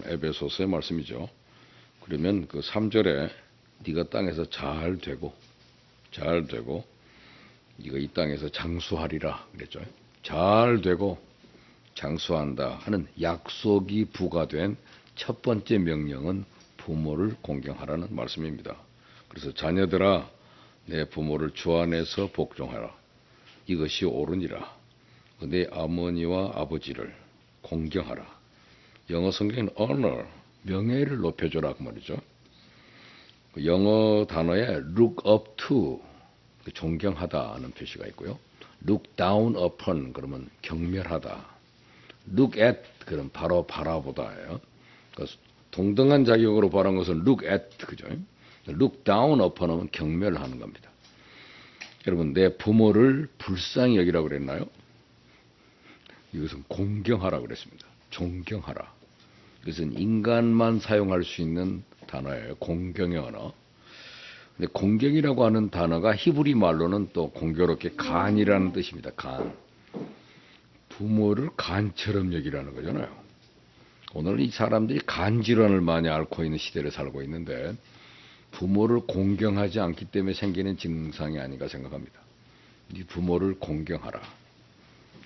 에베소서의 말씀이죠. 그러면 그 3절에 네가 땅에서 잘 되고 네가 이 땅에서 장수하리라 그랬죠. 잘 되고 장수한다 하는 약속이 부과된 첫 번째 명령은 부모를 공경하라는 말씀입니다. 그래서 자녀들아 내 부모를 주 안에서 복종하라. 이것이 옳으니라. 내 어머니와 아버지를 공경하라. 영어 성경은 honor, 명예를 높여줘라 그 말이죠. 영어 단어에 look up to, 존경하다는 표시가 있고요. look down upon 그러면 경멸하다. look at 그럼 바로 바라보다예요. 그러니까 동등한 자격으로 바라는 것은 look at 그죠? look down upon 하면 경멸하는 겁니다. 여러분 내 부모를 불쌍히 여기라고 그랬나요? 이것은 공경하라 그랬습니다. 존경하라. 이것은 인간만 사용할 수 있는 단어예요. 공경의 언어. 근데 공경이라고 하는 단어가 히브리 말로는 또 공교롭게 간이라는 뜻입니다. 간. 부모를 간처럼 여기라는 거잖아요. 오늘 이 사람들이 간 질환을 많이 앓고 있는 시대를 살고 있는데 부모를 공경하지 않기 때문에 생기는 증상이 아닌가 생각합니다. 네 부모를 공경하라.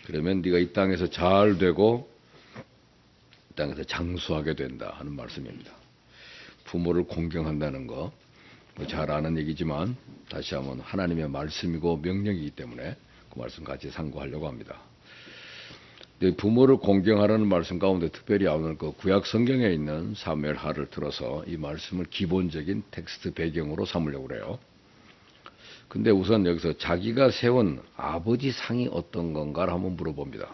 그러면 네가 이 땅에서 잘 되고 이 땅에서 장수하게 된다 하는 말씀입니다. 부모를 공경한다는 거 잘 아는 얘기지만 다시 한번 하나님의 말씀이고 명령이기 때문에 그 말씀 같이 상고하려고 합니다. 부모를 공경하라는 말씀 가운데 특별히 오늘 그 구약 성경에 있는 사무엘하를 들어서 이 말씀을 기본적인 텍스트 배경으로 삼으려고 그래요. 근데 우선 여기서 자기가 세운 아버지 상이 어떤 건가를 한번 물어봅니다.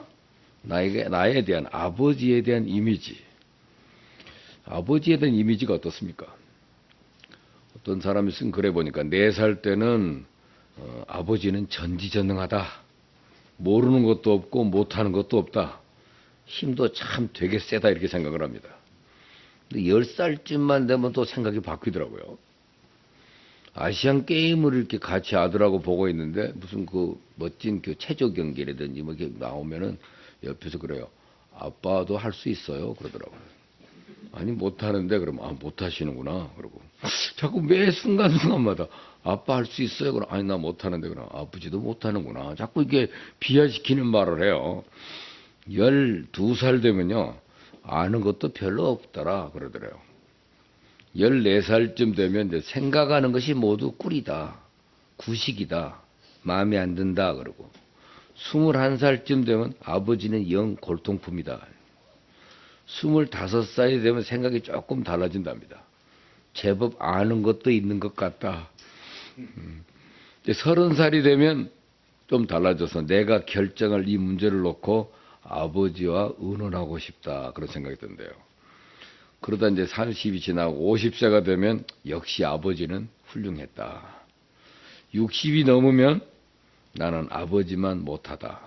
나에 대한 아버지에 대한 이미지. 아버지에 대한 이미지가 어떻습니까? 어떤 사람이 쓴 글에 보니까 4살 때는 아버지는 전지전능하다. 모르는 것도 없고 못하는 것도 없다. 힘도 참 되게 세다 이렇게 생각을 합니다. 근데 10살쯤만 되면 또 생각이 바뀌더라고요. 아시안 게임을 이렇게 같이 아들하고 보고 있는데 무슨 그 멋진 그 체조 경기라든지 뭐 이렇게 나오면은 옆에서 그래요. 아빠도 할 수 있어요. 그러더라고요. 아니 못하는데 그러면 못하시는구나 그러고 자꾸 매 순간순간마다 아빠 할 수 있어요. 그럼 아니 나 못하는데 그럼 아버지도 못하는구나. 자꾸 이게 비하시키는 말을 해요. 12살 되면요 아는 것도 별로 없더라 그러더래요. 14살쯤 되면 이제 생각하는 것이 모두 꿀이다. 구식이다. 마음에 안 든다 그러고 21살쯤 되면 아버지는 영 골통품이다. 25살이 되면 생각이 조금 달라진답니다. 제법 아는 것도 있는 것 같다. 30살이 되면 좀 달라져서 내가 결정할 이 문제를 놓고 아버지와 의논하고 싶다. 그런 생각이 든대요. 그러다 이제 30이 지나고 50세가 되면 역시 아버지는 훌륭했다. 60이 넘으면 나는 아버지만 못하다.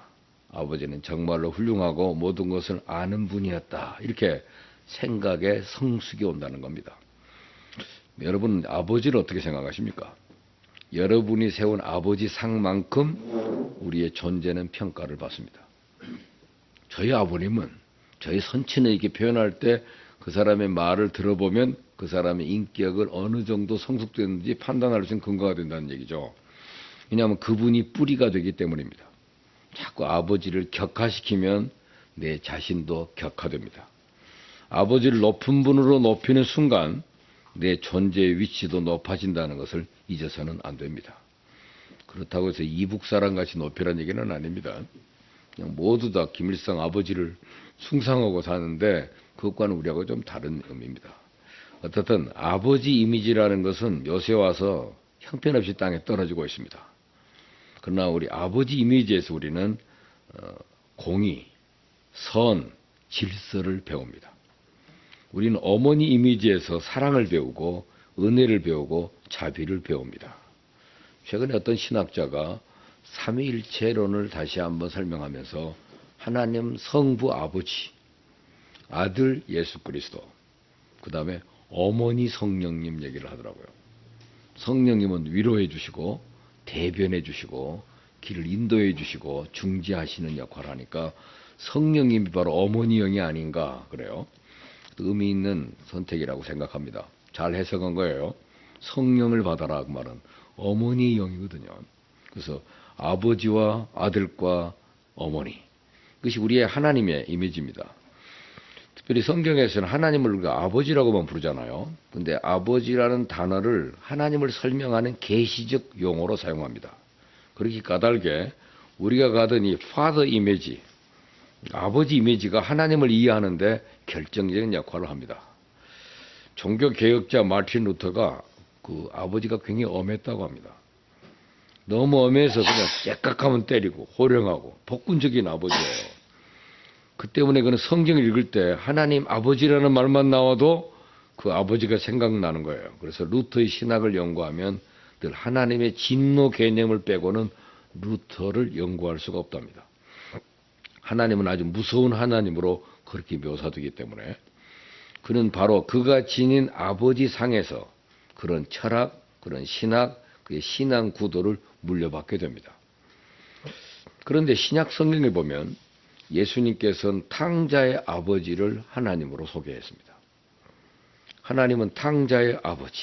아버지는 정말로 훌륭하고 모든 것을 아는 분이었다. 이렇게 생각에 성숙이 온다는 겁니다. 여러분 아버지를 어떻게 생각하십니까? 여러분이 세운 아버지 상만큼 우리의 존재는 평가를 받습니다. 저희 아버님은 저희 선친에게 표현할 때 그 사람의 말을 들어보면 그 사람의 인격을 어느 정도 성숙됐는지 판단할 수 있는 근거가 된다는 얘기죠. 왜냐하면 그분이 뿌리가 되기 때문입니다. 자꾸 아버지를 격화시키면 내 자신도 격화됩니다. 아버지를 높은 분으로 높이는 순간 내 존재의 위치도 높아진다는 것을 잊어서는 안 됩니다. 그렇다고 해서 이북 사람같이 높이라는 얘기는 아닙니다. 그냥 모두 다 김일성 아버지를 숭상하고 사는데 그것과는 우리하고 좀 다른 의미입니다. 어떻든 아버지 이미지라는 것은 요새 와서 형편없이 땅에 떨어지고 있습니다. 그러나 우리 아버지 이미지에서 우리는 공의, 선, 질서를 배웁니다. 우리는 어머니 이미지에서 사랑을 배우고 은혜를 배우고 자비를 배웁니다. 최근에 어떤 신학자가 삼위일체론을 다시 한번 설명하면서 하나님 성부 아버지, 아들 예수 그리스도, 그 다음에 어머니 성령님 얘기를 하더라고요. 성령님은 위로해 주시고 대변해 주시고 길을 인도해 주시고 중지하시는 역할을 하니까 성령님이 바로 어머니 영이 아닌가 그래요. 의미 있는 선택이라고 생각합니다. 잘 해석한 거예요. 성령을 받아라 그 말은 어머니의 영이거든요. 그래서 아버지와 아들과 어머니, 그것이 우리의 하나님의 이미지입니다. 특별히 성경에서는 하나님을 우리가 아버지라고만 부르잖아요. 근데 아버지라는 단어를 하나님을 설명하는 계시적 용어로 사용합니다. 그렇게 까닭에 우리가 가던 이 father 이미지, 아버지 이미지가 하나님을 이해하는데 결정적인 역할을 합니다. 종교 개혁자 마틴 루터가 그 아버지가 굉장히 엄했다고 합니다. 너무 엄해서 그냥 째깍하면 때리고 호령하고 폭군적인 아버지예요. 그 때문에 그는 성경을 읽을 때 하나님 아버지라는 말만 나와도 그 아버지가 생각나는 거예요. 그래서 루터의 신학을 연구하면 늘 하나님의 진노 개념을 빼고는 루터를 연구할 수가 없답니다. 하나님은 아주 무서운 하나님으로 그렇게 묘사되기 때문에 그는 바로 그가 지닌 아버지 상에서 그런 철학, 그런 신학, 그의 신앙 구도를 물려받게 됩니다. 그런데 신약 성경에 보면 예수님께서는 탕자의 아버지를 하나님으로 소개했습니다. 하나님은 탕자의 아버지.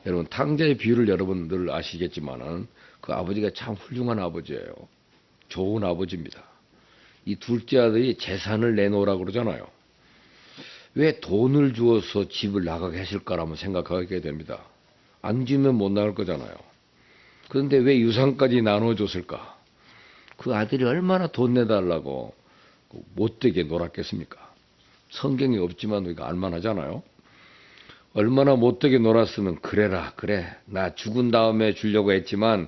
여러분 탕자의 비유를 여러분들 아시겠지만은 그 아버지가 참 훌륭한 아버지예요. 좋은 아버지입니다. 이 둘째 아들이 재산을 내놓으라고 그러잖아요. 왜 돈을 주어서 집을 나가게 하실까라면 생각하게 됩니다. 안 주면 못 나갈 거잖아요. 그런데 왜 유산까지 나눠줬을까? 그 아들이 얼마나 돈 내달라고 못되게 놀았겠습니까? 성경이 없지만 우리가 알만하잖아요. 얼마나 못되게 놀았으면 그래라 그래 나 죽은 다음에 주려고 했지만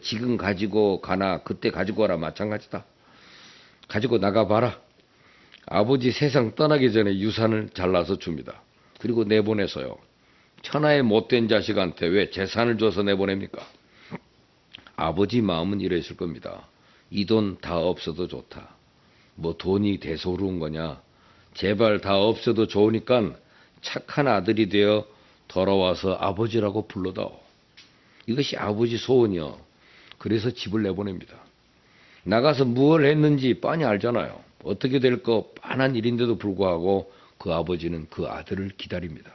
지금 가지고 가나 그때 가지고 와라 마찬가지다. 가지고 나가봐라. 아버지 세상 떠나기 전에 유산을 잘라서 줍니다. 그리고 내보내서요. 천하의 못된 자식한테 왜 재산을 줘서 내보냅니까? 아버지 마음은 이랬을 겁니다. 이 돈 다 없어도 좋다. 뭐 돈이 대소로운 거냐. 제발 다 없어도 좋으니까 착한 아들이 되어 돌아와서 아버지라고 불러다오. 이것이 아버지 소원이요. 그래서 집을 내보냅니다. 나가서 무엇을 했는지 뻔히 알잖아요. 어떻게 될 거 뻔한 일인데도 불구하고 그 아버지는 그 아들을 기다립니다.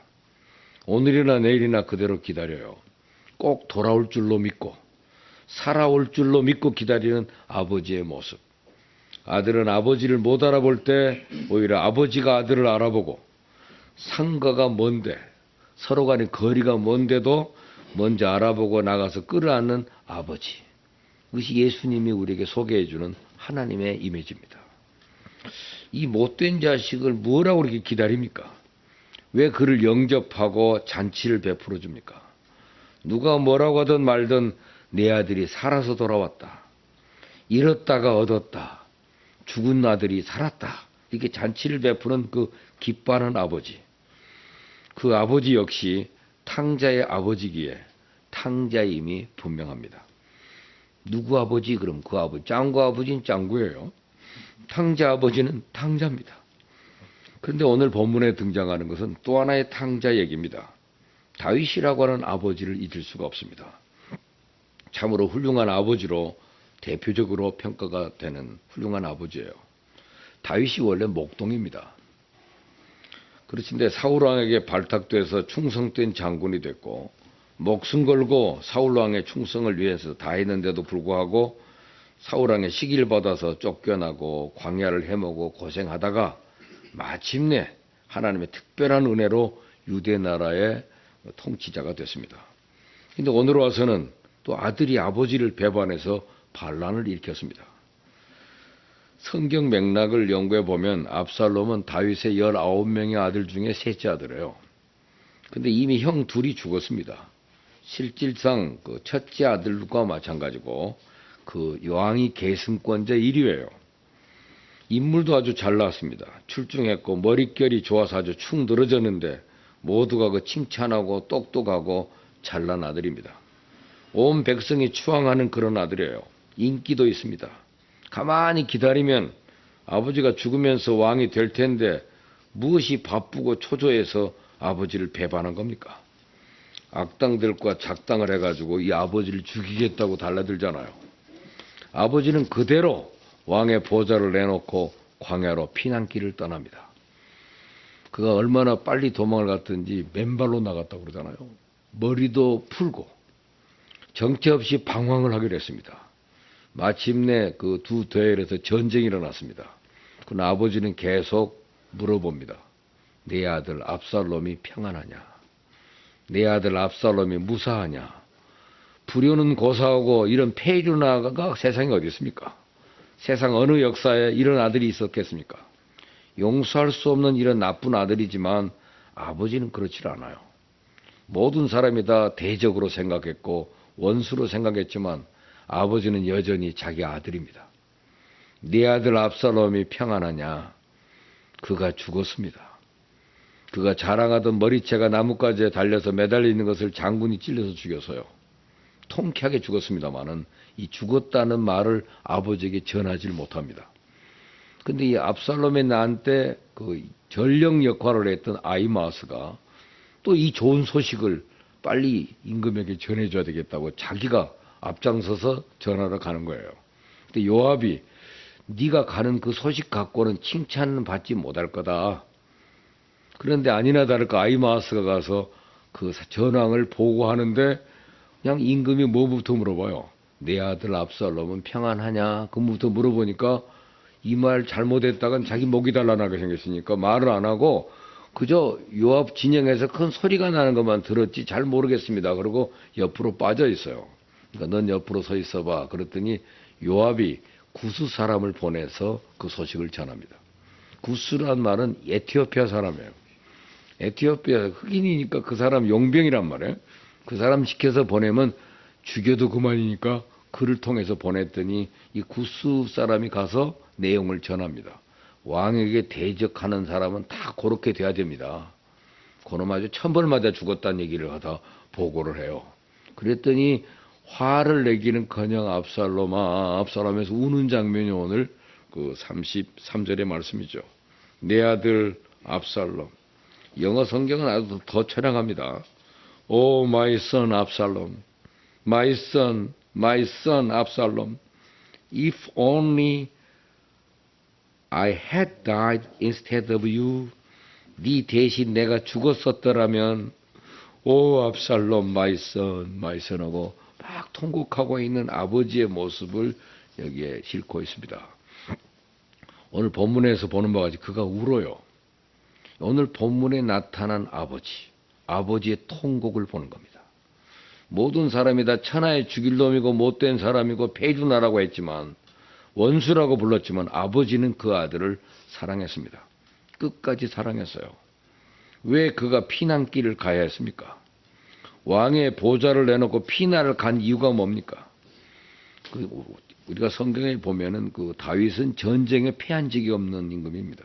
오늘이나 내일이나 그대로 기다려요. 꼭 돌아올 줄로 믿고 살아올 줄로 믿고 기다리는 아버지의 모습. 아들은 아버지를 못 알아볼 때 오히려 아버지가 아들을 알아보고 상가가 먼데 서로 간의 거리가 먼데도 먼저 알아보고 나가서 끌어안는 아버지. 그것이 예수님이 우리에게 소개해주는 하나님의 이미지입니다. 이 못된 자식을 뭐라고 그렇게 기다립니까? 왜 그를 영접하고 잔치를 베풀어 줍니까? 누가 뭐라고 하든 말든 내 아들이 살아서 돌아왔다. 잃었다가 얻었다. 죽은 아들이 살았다. 이렇게 잔치를 베푸는 그 기뻐하는 아버지. 그 아버지 역시 탕자의 아버지기에 탕자임이 분명합니다. 누구 아버지? 그럼 그 아버지. 짱구 아버지는 짱구예요. 탕자 아버지는 탕자입니다. 그런데 오늘 본문에 등장하는 것은 또 하나의 탕자 얘기입니다. 다윗이라고 하는 아버지를 잊을 수가 없습니다. 참으로 훌륭한 아버지로 대표적으로 평가가 되는 훌륭한 아버지예요. 다윗이 원래 목동입니다. 그렇신데 사울왕에게 발탁돼서 충성된 장군이 됐고 목숨 걸고 사울왕의 충성을 위해서 다 했는데도 불구하고 사울왕의 시기를 받아서 쫓겨나고 광야를 헤매고 고생하다가 마침내 하나님의 특별한 은혜로 유대 나라의 통치자가 됐습니다. 그런데 오늘 와서는 또 아들이 아버지를 배반해서 반란을 일으켰습니다. 성경 맥락을 연구해 보면 압살롬은 다윗의 19명의 아들 중에 셋째 아들이에요. 근데 이미 형 둘이 죽었습니다. 실질상 그 첫째 아들과 마찬가지고 그 왕위 계승권자 1위예요. 인물도 아주 잘 나왔습니다. 출중했고 머릿결이 좋아서 아주 축 늘어졌는데 모두가 그 칭찬하고 똑똑하고 잘난 아들입니다. 온 백성이 추앙하는 그런 아들이에요. 인기도 있습니다. 가만히 기다리면 아버지가 죽으면서 왕이 될 텐데 무엇이 바쁘고 초조해서 아버지를 배반한 겁니까? 악당들과 작당을 해가지고 이 아버지를 죽이겠다고 달라들잖아요. 아버지는 그대로 왕의 보좌를 내놓고 광야로 피난길을 떠납니다. 그가 얼마나 빨리 도망을 갔든지 맨발로 나갔다고 그러잖아요. 머리도 풀고 정체 없이 방황을 하기로 했습니다. 마침내 그 두 대열에서 전쟁이 일어났습니다. 그러나 아버지는 계속 물어봅니다. 내 아들 압살롬이 평안하냐? 내 아들 압살롬이 무사하냐? 불효는 고사하고 이런 페류나가 세상에 어디 있습니까? 세상 어느 역사에 이런 아들이 있었겠습니까? 용서할 수 없는 이런 나쁜 아들이지만 아버지는 그렇지 않아요. 모든 사람이 다 대적으로 생각했고 원수로 생각했지만 아버지는 여전히 자기 아들입니다. 네 아들 압살롬이 평안하냐? 그가 죽었습니다. 그가 자랑하던 머리채가 나뭇가지에 달려서 매달려 있는 것을 장군이 찔러서 죽여서요. 통쾌하게 죽었습니다마는 이 죽었다는 말을 아버지에게 전하지 못합니다. 근데 이 압살롬의 난때 그 전령 역할을 했던 아히마아스가 또 이 좋은 소식을 빨리 임금에게 전해줘야 되겠다고 자기가 앞장서서 전하러 가는 거예요. 근데 요압이 네가 가는 그 소식 갖고는 칭찬은 받지 못할 거다. 그런데 아니나 다를까 아히마아스가 가서 그 전황을 보고하는데 그냥 임금이 뭐부터 물어봐요. 내 아들 압살롬은 평안하냐? 그부터 물어보니까 이 말 잘못했다간 자기 목이 달라나게 생겼으니까 말을 안 하고 그저 요압 진영에서 큰 소리가 나는 것만 들었지 잘 모르겠습니다. 그리고 옆으로 빠져 있어요. 그러니까 넌 옆으로 서 있어봐. 그랬더니 요압이 구스 사람을 보내서 그 소식을 전합니다. 구스란 말은 에티오피아 사람이에요. 에티오피아 흑인이니까 그 사람 용병이란 말이에요. 그 사람 시켜서 보내면 죽여도 그만이니까 그를 통해서 보냈더니 이 구스 사람이 가서 내용을 전합니다. 왕에게 대적하는 사람은 다 그렇게 돼야 됩니다. 그놈 아주 천벌 맞아 죽었다는 얘기를 하다 보고를 해요. 그랬더니 화를 내기는커녕 압살롬에서 우는 장면이 오늘 그 33절의 말씀이죠. 내 아들 압살롬. 영어 성경은 아주 더 처량합니다. Oh my son 압살롬. My son 압살롬. If only I had died instead of you. 네 대신 내가 죽었었더라면 오 압살롬 my son 하고 막 통곡하고 있는 아버지의 모습을 여기에 싣고 있습니다. 오늘 본문에서 보는 바와 같이 그가 울어요. 오늘 본문에 나타난 아버지의 통곡을 보는 겁니다. 모든 사람이 다 천하의 죽일 놈이고 못된 사람이고 폐주나라고 했지만 원수라고 불렀지만 아버지는 그 아들을 사랑했습니다. 끝까지 사랑했어요. 왜 그가 피난길을 가야 했습니까? 왕의 보좌를 내놓고 피난을 간 이유가 뭡니까? 우리가 성경에 보면은 그 다윗은 전쟁에 패한 적이 없는 임금입니다.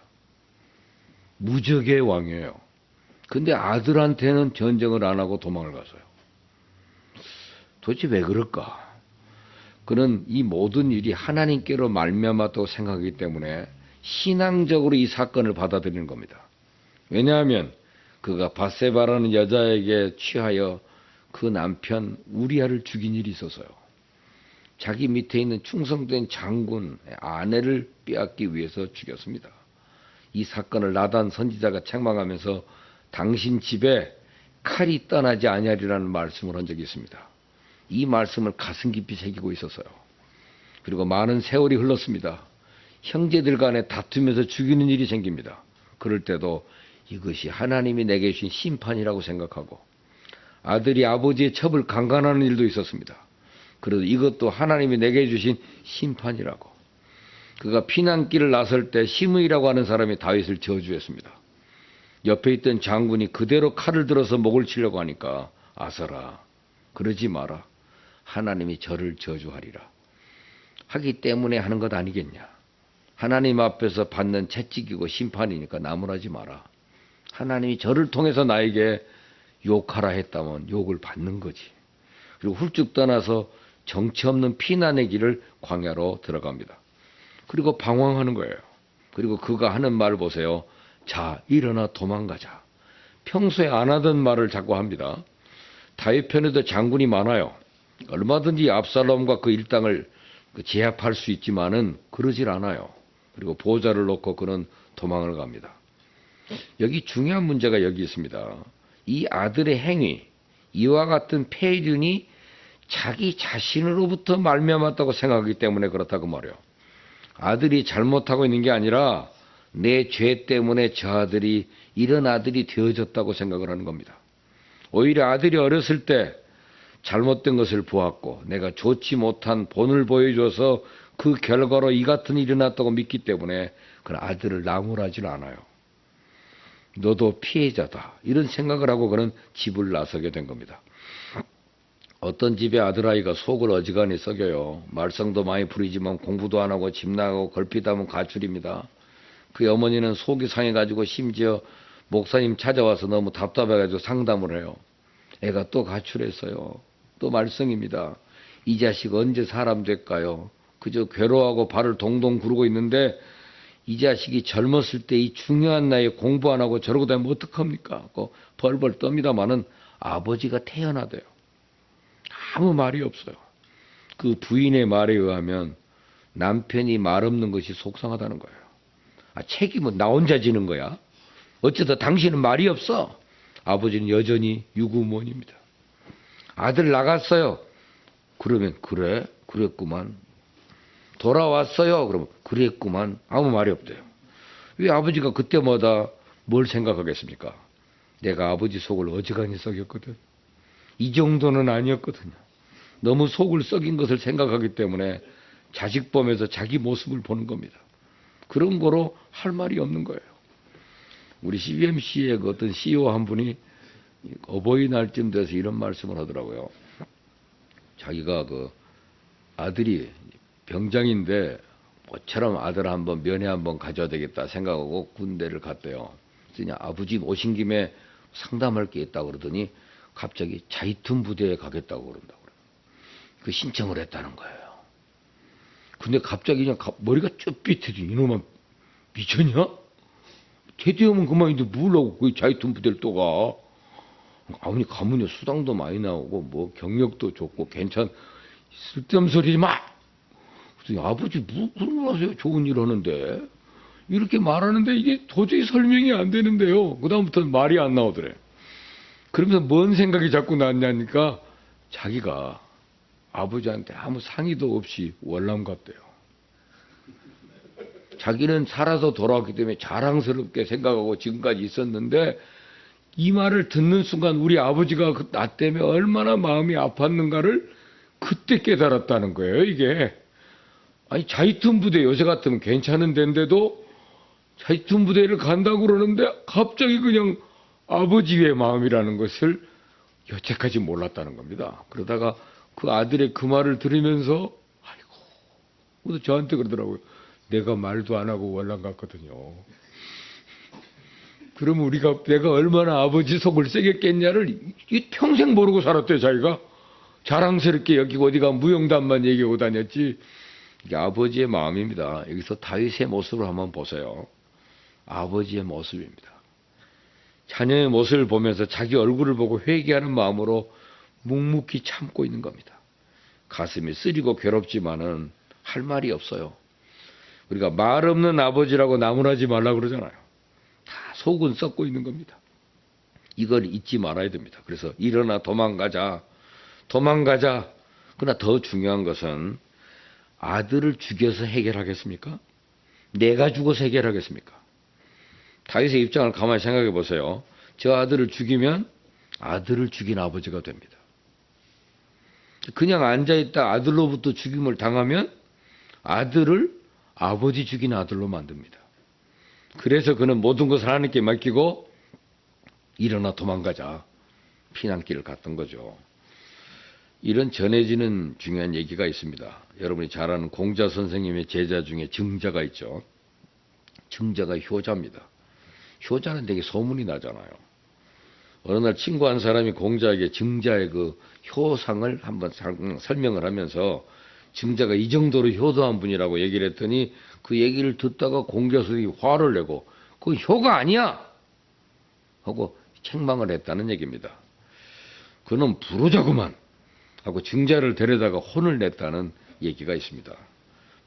무적의 왕이에요. 근데 아들한테는 전쟁을 안 하고 도망을 갔어요. 도대체 왜 그럴까? 그는 이 모든 일이 하나님께로 말미암았다고 생각하기 때문에 신앙적으로 이 사건을 받아들이는 겁니다. 왜냐하면 그가 밧세바라는 여자에게 취하여 그 남편 우리아를 죽인 일이 있어서요. 자기 밑에 있는 충성된 장군 아내를 빼앗기 위해서 죽였습니다. 이 사건을 나단 선지자가 책망하면서 당신 집에 칼이 떠나지 아니하리라는 말씀을 한 적이 있습니다. 이 말씀을 가슴 깊이 새기고 있었어요. 그리고 많은 세월이 흘렀습니다. 형제들 간에 다투면서 죽이는 일이 생깁니다. 그럴 때도 이것이 하나님이 내게 주신 심판이라고 생각하고 아들이 아버지의 첩을 강간하는 일도 있었습니다. 그래도 이것도 하나님이 내게 주신 심판이라고. 그가 피난길을 나설 때 시므이라고 하는 사람이 다윗을 저주했습니다. 옆에 있던 장군이 그대로 칼을 들어서 목을 치려고 하니까 아서라 그러지 마라. 하나님이 저를 저주하리라. 하기 때문에 하는 것 아니겠냐. 하나님 앞에서 받는 채찍이고 심판이니까 나무라지 마라. 하나님이 저를 통해서 나에게 욕하라 했다면 욕을 받는 거지. 그리고 훌쩍 떠나서 정치 없는 피난의 길을 광야로 들어갑니다. 그리고 방황하는 거예요. 그리고 그가 하는 말을 보세요. 자, 일어나 도망가자. 평소에 안 하던 말을 자꾸 합니다. 다윗 편에도 장군이 많아요. 얼마든지 압살롬과 그 일당을 제압할 수 있지만은 그러질 않아요. 그리고 보좌를 놓고 그는 도망을 갑니다. 여기 중요한 문제가 여기 있습니다. 이 아들의 행위, 이와 같은 폐륜이 자기 자신으로부터 말미암았다고 생각하기 때문에 그렇다고 말해요. 아들이 잘못하고 있는 게 아니라 내 죄 때문에 저 아들이 이런 아들이 되어졌다고 생각을 하는 겁니다. 오히려 아들이 어렸을 때 잘못된 것을 보았고 내가 좋지 못한 본을 보여줘서 그 결과로 이 같은 일이 일어났다고 믿기 때문에 그 아들을 나무라질 않아요. 너도 피해자다. 이런 생각을 하고 그는 집을 나서게 된 겁니다. 어떤 집에 아들아이가 속을 어지간히 썩여요. 말썽도 많이 부리지만 공부도 안 하고 집 나가고 걸핏하면 가출입니다. 그 어머니는 속이 상해가지고 심지어 목사님 찾아와서 너무 답답해가지고 상담을 해요. 애가 또 가출했어요. 또 말썽입니다. 이 자식 언제 사람 될까요? 그저 괴로워하고 발을 동동 구르고 있는데 이 자식이 젊었을 때 이 중요한 나이에 공부 안 하고 저러고 다니면 어떡합니까? 벌벌 떱니다마는 아버지가 태어나대요. 아무 말이 없어요. 그 부인의 말에 의하면 남편이 말 없는 것이 속상하다는 거예요. 책임은 나 혼자 지는 거야. 어쩌다 당신은 말이 없어. 아버지는 여전히 유구무원입니다. 아들 나갔어요. 그러면 그래? 그랬구만. 돌아왔어요. 그러면 그랬구만. 아무 말이 없대요. 왜 아버지가 그때마다 뭘 생각하겠습니까? 내가 아버지 속을 어지간히 썩였거든. 이 정도는 아니었거든요. 너무 속을 썩인 것을 생각하기 때문에 자식 보면서 자기 모습을 보는 겁니다. 그런 거로 할 말이 없는 거예요. 우리 CBMC의 그 어떤 CEO 한 분이 어버이날쯤 돼서 이런 말씀을 하더라고요. 자기가 그 아들이 병장인데 모처럼 아들 한번 면회 한번 가져야 되겠다 생각하고 군대를 갔대요. 그랬더니 아버지 오신 김에 상담할 게 있다고 그러더니 갑자기 자이툰 부대에 가겠다고 그런다고 그래요. 그 신청을 했다는 거예요. 근데 갑자기 그냥 머리가 쭈삣해지. 이놈아 미쳤냐? 제대하면 그만인데 뭘 하고 그 자이툰 부대를 또 가. 아버님 가면요 수당도 많이 나오고 뭐 경력도 좋고 괜찮. 쓸데없는 소리 하지 마. 그래서 아버지 무슨 말 하세요? 좋은 일 하는데. 이렇게 말하는데 이게 도저히 설명이 안 되는데요. 그 다음부터는 말이 안 나오더래. 그러면서 뭔 생각이 자꾸 났냐니까 자기가 아버지한테 아무 상의도 없이 월남 갔대요. 자기는 살아서 돌아왔기 때문에 자랑스럽게 생각하고 지금까지 있었는데 이 말을 듣는 순간 우리 아버지가 나 때문에 얼마나 마음이 아팠는가를 그때 깨달았다는 거예요. 이게 아니 자이툰 부대 요새 같으면 괜찮은 데인데도 자이툰 부대를 간다고 그러는데 갑자기 그냥 아버지의 마음이라는 것을 여태까지 몰랐다는 겁니다. 그러다가 그 아들의 그 말을 들으면서 아이고 저한테 그러더라고요. 내가 말도 안 하고 월남 갔거든요. 그러면 내가 얼마나 아버지 속을 썩였겠냐를 평생 모르고 살았대요. 자기가 자랑스럽게 여기고 어디가 무용담만 얘기하고 다녔지. 이게 아버지의 마음입니다. 여기서 다윗의 모습을 한번 보세요. 아버지의 모습입니다. 자녀의 모습을 보면서 자기 얼굴을 보고 회개하는 마음으로 묵묵히 참고 있는 겁니다. 가슴이 쓰리고 괴롭지만은 할 말이 없어요. 우리가 말 없는 아버지라고 나무라지 말라고 그러잖아요. 다 속은 썩고 있는 겁니다. 이걸 잊지 말아야 됩니다. 그래서 일어나 도망가자. 그러나 더 중요한 것은 아들을 죽여서 해결하겠습니까? 내가 죽어서 해결하겠습니까? 다윗의 입장을 가만히 생각해 보세요. 저 아들을 죽이면 아들을 죽인 아버지가 됩니다. 그냥 앉아있다 아들로부터 죽임을 당하면 아들을 아버지 죽인 아들로 만듭니다. 그래서 그는 모든 것을 하나님께 맡기고 일어나 도망가자. 피난길을 갔던 거죠. 이런 전해지는 중요한 얘기가 있습니다. 여러분이 잘 아는 공자 선생님의 제자 중에 증자가 있죠. 증자가 효자입니다. 효자는 되게 소문이 나잖아요. 어느 날 친구 한 사람이 공자에게 증자의 그 효상을 한번 설명을 하면서 증자가 이 정도로 효도한 분이라고 얘기를 했더니 그 얘기를 듣다가 공자 선생님이 화를 내고 그건 효가 아니야 하고 책망을 했다는 얘기입니다. 그는 부르자구만 하고 증자를 데려다가 혼을 냈다는 얘기가 있습니다.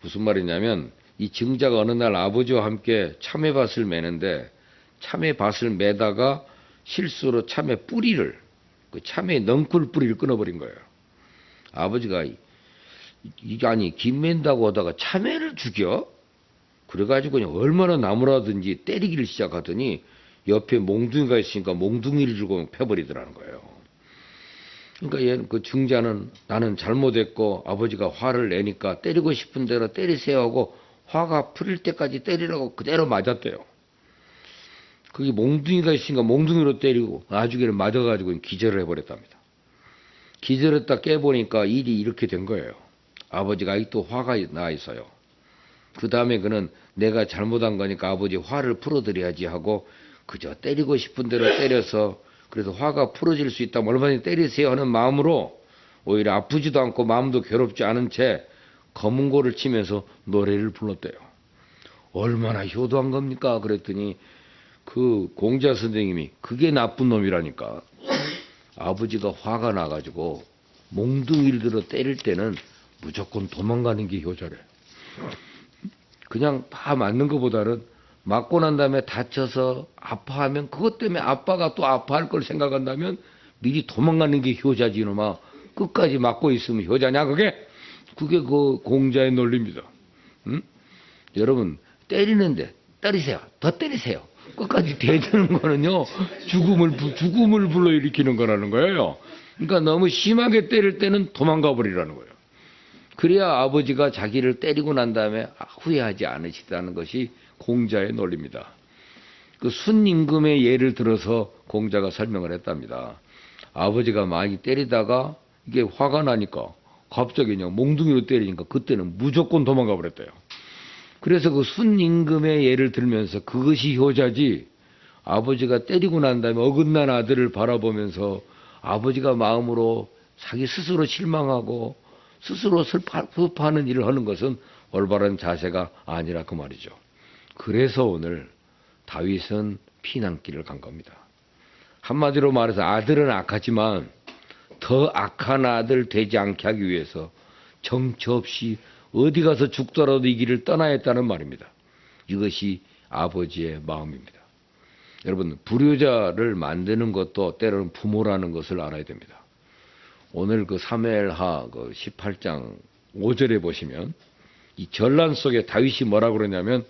무슨 말이냐면 이 증자가 어느 날 아버지와 함께 참외밭을 매는데 참외 밭을 매다가 실수로 참외 뿌리를, 그 참외 넝쿨 뿌리를 끊어버린 거예요. 아버지가 아니 김 맨다고 하다가 참외를 죽여? 그래가지고 그냥 얼마나 나무라든지 때리기를 시작하더니 옆에 몽둥이가 있으니까 몽둥이를 들고 패버리더라는 거예요. 그러니까 얘는 그 중자는 나는 잘못했고 아버지가 화를 내니까 때리고 싶은 대로 때리세요 하고 화가 풀릴 때까지 때리라고 그대로 맞았대요. 그게 몽둥이가 있으니까 몽둥이로 때리고 나중에는 맞아가지고 기절을 해버렸답니다. 기절했다 깨보니까 일이 이렇게 된 거예요. 아버지가 아직도 화가 나 있어요. 그 다음에 그는 내가 잘못한 거니까 아버지 화를 풀어드려야지 하고 그저 때리고 싶은 대로 때려서 그래서 화가 풀어질 수 있다면 얼마든지 때리세요 하는 마음으로 오히려 아프지도 않고 마음도 괴롭지 않은 채 검은고를 치면서 노래를 불렀대요. 얼마나 효도한 겁니까? 그랬더니 그 공자 선생님이 그게 나쁜 놈이라니까. 아버지가 화가 나가지고 몽둥이를 들어 때릴 때는 무조건 도망가는 게 효자래. 그냥 다 맞는 것보다는 맞고 난 다음에 다쳐서 아파하면 그것 때문에 아빠가 또 아파할 걸 생각한다면 미리 도망가는 게 효자지 이놈아. 끝까지 맞고 있으면 효자냐 그게? 그게 그 공자의 논리입니다. 응? 여러분 때리는데 때리세요. 더 때리세요. 끝까지 대드는 거는요 죽음을 불러일으키는 거라는 거예요. 그러니까 너무 심하게 때릴 때는 도망가 버리라는 거예요. 그래야 아버지가 자기를 때리고 난 다음에 후회하지 않으시다는 것이 공자의 논리입니다. 그 순임금의 예를 들어서 공자가 설명을 했답니다. 아버지가 많이 때리다가 이게 화가 나니까 갑자기 그냥 몽둥이로 때리니까 그때는 무조건 도망가 버렸대요. 그래서 그 순임금의 예를 들면서 그것이 효자지 아버지가 때리고 난 다음에 어긋난 아들을 바라보면서 아버지가 마음으로 자기 스스로 실망하고 스스로 슬퍼하는 일을 하는 것은 올바른 자세가 아니라 그 말이죠. 그래서 오늘 다윗은 피난길을 간 겁니다. 한마디로 말해서 아들은 악하지만 더 악한 아들 되지 않게 하기 위해서 정처 없이 어디 가서 죽더라도 이 길을 떠나야 했다는 말입니다. 이것이 아버지의 마음입니다. 여러분 불효자를 만드는 것도 때로는 부모라는 것을 알아야 됩니다. 오늘 그 사무엘하 그 18장 5절에 보시면 이 전란 속에 다윗이 뭐라고 그러냐면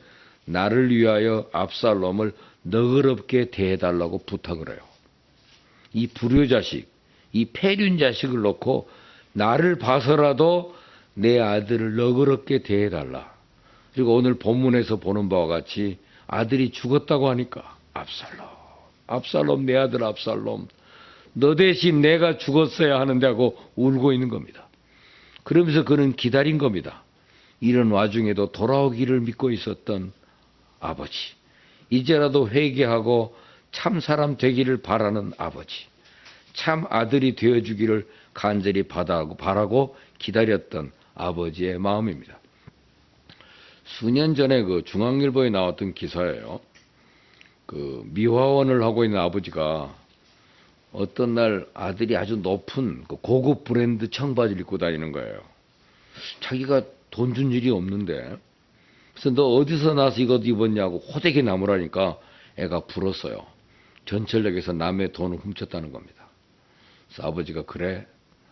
나를 위하여 압살롬을 너그럽게 대해달라고 부탁을 해요. 이 불효자식, 이 폐륜 자식을 놓고 나를 봐서라도 내 아들을 너그럽게 대해달라. 그리고 오늘 본문에서 보는 바와 같이 아들이 죽었다고 하니까 압살롬 내 아들 압살롬 너 대신 내가 죽었어야 하는데 하고 울고 있는 겁니다. 그러면서 그는 기다린 겁니다. 이런 와중에도 돌아오기를 믿고 있었던 아버지, 이제라도 회개하고 참 사람 되기를 바라는 아버지, 참 아들이 되어주기를 간절히 바라고 기다렸던 아버지의 마음입니다. 수년 전에 그 중앙일보에 나왔던 기사예요. 그 미화원을 하고 있는 아버지가 어떤 날 아들이 아주 높은 고급 브랜드 청바지를 입고 다니는 거예요. 자기가 돈 준 일이 없는데 그래서 너 어디서 나서 이것 입었냐고 호되게 나무라니까 애가 불었어요. 전철역에서 남의 돈을 훔쳤다는 겁니다. 그래서 아버지가 그래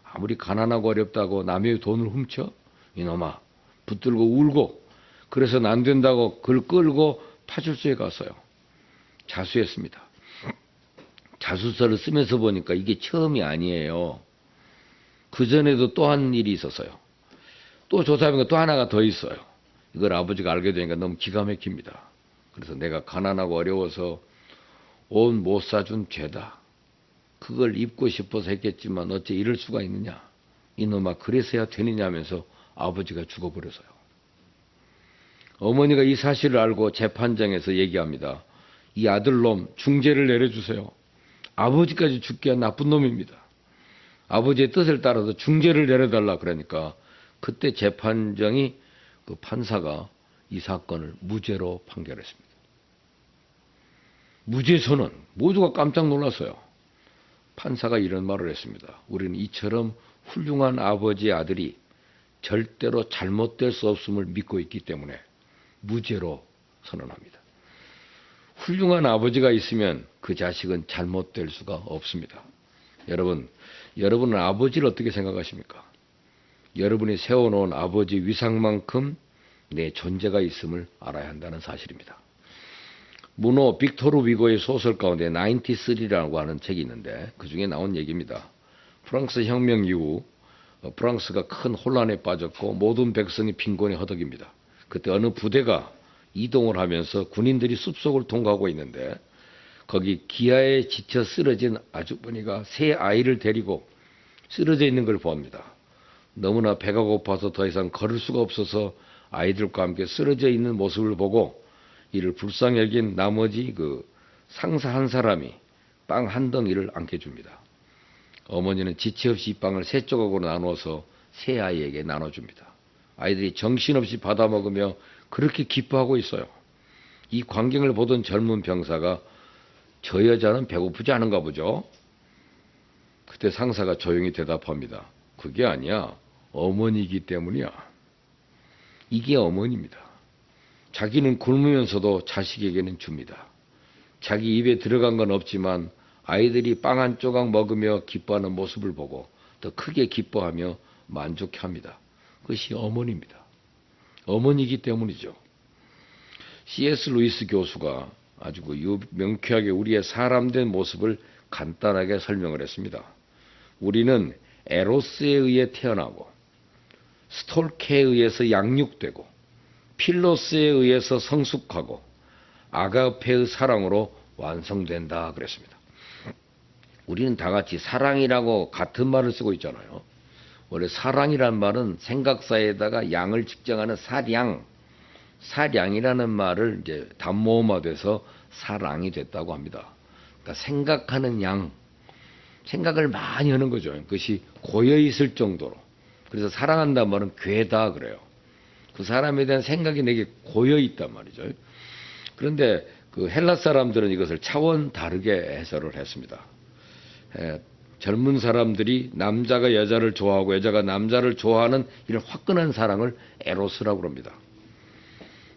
아무리 가난하고 어렵다고 남의 돈을 훔쳐? 이놈아 붙들고 울고 그래서 안 된다고 그를 끌고 파출소에 갔어요. 자수했습니다. 자수서를 쓰면서 보니까 이게 처음이 아니에요. 그전에도 또 한 일이 있었어요. 또 조사해보니까 또 하나가 더 있어요. 이걸 아버지가 알게 되니까 너무 기가 막힙니다. 그래서 내가 가난하고 어려워서 옷 못 사준 죄다. 그걸 입고 싶어서 했겠지만 어째 이럴 수가 있느냐. 이놈아 그래서야 되느냐 하면서 아버지가 죽어버려서요. 어머니가 이 사실을 알고 재판장에서 얘기합니다. 이 아들놈 중죄를 내려주세요. 아버지까지 죽게 한 나쁜 놈입니다. 아버지의 뜻을 따라서 중죄를 내려달라 그러니까 그때 재판장이 그 판사가 이 사건을 무죄로 판결했습니다. 무죄 선언. 모두가 깜짝 놀랐어요. 판사가 이런 말을 했습니다. 우리는 이처럼 훌륭한 아버지의 아들이 절대로 잘못될 수 없음을 믿고 있기 때문에 무죄로 선언합니다. 훌륭한 아버지가 있으면 그 자식은 잘못될 수가 없습니다. 여러분은 아버지를 어떻게 생각하십니까? 여러분이 세워놓은 아버지 위상만큼 내 존재가 있음을 알아야 한다는 사실입니다. 문호 빅토르 위고의 소설 가운데 93라고 하는 책이 있는데 그 중에 나온 얘기입니다. 프랑스 혁명 이후 프랑스가 큰 혼란에 빠졌고 모든 백성이 빈곤에 허덕입니다. 그때 어느 부대가 이동을 하면서 군인들이 숲속을 통과하고 있는데 거기 기아에 지쳐 쓰러진 아주머니가 세 아이를 데리고 쓰러져 있는 걸 봅니다. 너무나 배가 고파서 더 이상 걸을 수가 없어서 아이들과 함께 쓰러져 있는 모습을 보고 이를 불쌍히 여긴 나머지 그 상사 한 사람이 빵 한 덩이를 안겨줍니다. 어머니는 지체 없이 이 빵을 세 조각으로 나누어서 세 아이에게 나눠줍니다. 아이들이 정신없이 받아먹으며 그렇게 기뻐하고 있어요. 이 광경을 보던 젊은 병사가 저 여자는 배고프지 않은가 보죠? 그때 상사가 조용히 대답합니다. 그게 아니야. 어머니이기 때문이야. 이게 어머니입니다. 자기는 굶으면서도 자식에게는 줍니다. 자기 입에 들어간 건 없지만 아이들이 빵 한 조각 먹으며 기뻐하는 모습을 보고 더 크게 기뻐하며 만족해합니다. 그것이 어머니입니다. 어머니이기 때문이죠. C.S. 루이스 교수가 아주 명쾌하게 우리의 사람된 모습을 간단하게 설명을 했습니다. 우리는 에로스에 의해 태어나고 스톨케에 의해서 양육되고 필로스에 의해서 성숙하고 아가페의 사랑으로 완성된다 그랬습니다. 우리는 다 같이 사랑이라고 같은 말을 쓰고 있잖아요. 원래 사랑이란 말은 생각사에다가 양을 측정하는 사량이라는 말을 이제 단모음화돼서 사랑이 됐다고 합니다. 그러니까 생각하는 양, 생각을 많이 하는 거죠. 그것이 고여 있을 정도로. 그래서 사랑한다는 말은 괴다 그래요. 그 사람에 대한 생각이 내게 고여 있단 말이죠. 그런데 그 헬라 사람들은 이것을 차원 다르게 해설을 했습니다. 젊은 사람들이 남자가 여자를 좋아하고 여자가 남자를 좋아하는 이런 화끈한 사랑을 에로스라고 합니다.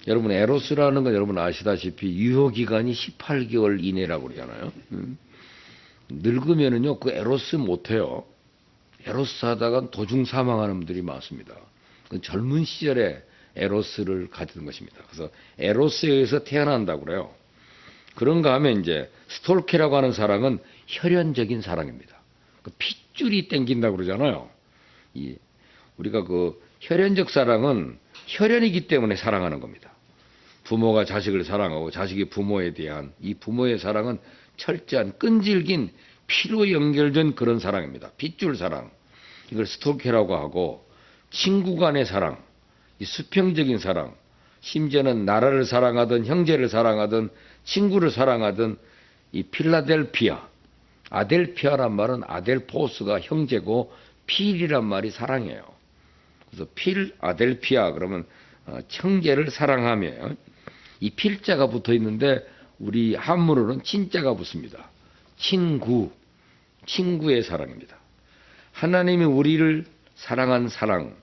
여러분 에로스라는 건 여러분 아시다시피 유효기간이 18개월 이내라고 그러잖아요. 늙으면은요 그 에로스 못해요. 에로스 하다가 도중 사망하는 분들이 많습니다. 젊은 시절에 에로스를 가지는 것입니다. 그래서 에로스에 의해서 태어난다고 그래요. 그런가 하면 이제 스톨케라고 하는 사랑은 혈연적인 사랑입니다. 그 핏줄이 땡긴다고 그러잖아요. 우리가 그 혈연적 사랑은 혈연이기 때문에 사랑하는 겁니다. 부모가 자식을 사랑하고 자식이 부모에 대한 이 부모의 사랑은 철저한 끈질긴 피로 연결된 그런 사랑입니다. 핏줄 사랑. 이걸 스톨케라고 하고 친구 간의 사랑, 이 수평적인 사랑, 심지어는 나라를 사랑하든 형제를 사랑하든 친구를 사랑하든 이 필라델피아, 아델피아란 말은 아델포스가 형제고 필이란 말이 사랑이에요. 그래서 아델피아 그러면 형제를 사랑하며 이 필자가 붙어 있는데 우리 한문으로는 친자가 붙습니다. 친구의 사랑입니다. 하나님이 우리를 사랑한 사랑,